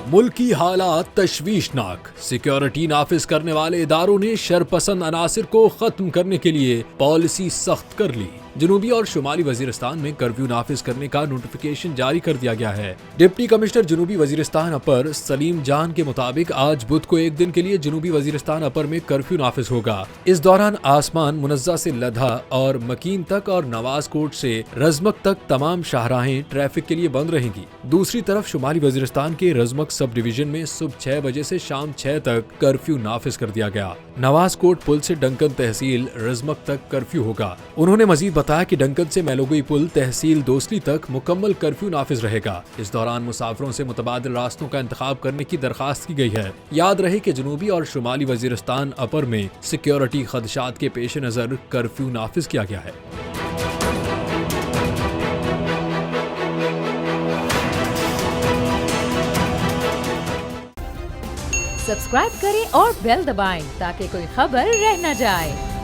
मुल्की हालात तशवीशनाक। सिक्योरिटी नाफिज करने वाले इदारों ने शरपसंद अनासिर को खत्म करने के लिए पॉलिसी सख्त कर ली। जनूबी और शुमाली वजीरिस्तान में कर्फ्यू नाफिज करने का नोटिफिकेशन जारी कर दिया गया है। डिप्टी कमिश्नर जनूबी वजीरिस्तान अपर सलीम जान के मुताबिक आज बुध को एक दिन के लिए जनूबी वजीरिस्तान अपर में कर्फ्यू नाफिज होगा। इस दौरान आसमान मुनज़्ज़ा से लधा और मकीन तक और नवाज कोट से रजमक तक तमाम शाहराहें ट्रैफिक के लिए बंद रहेंगी। दूसरी तरफ शुमाली वजीरिस्तान के रजमक सब डिवीजन में सुबह 6 बजे से शाम 6 तक कर्फ्यू नाफिज कर दिया गया। नवाज कोट पुल से डंकन तहसील रजमक तक कर्फ्यू होगा। उन्होंने मजीद बताया कि डंकन से मेलोगई पुल तहसील दोसली तक मुकम्मल कर्फ्यू नाफिज रहेगा। इस दौरान मुसाफिरों से मुतबादिल रास्तों का इंतखाब करने की दरखास्त की गई है। याद रहे कि जनूबी और शुमाली वजीरिस्तान अपर में सिक्योरिटी खदशात के पेश नजर कर्फ्यू नाफिज किया गया है। सब्सक्राइब करें और बेल दबाएं ताकि कोई खबर रह न जाए।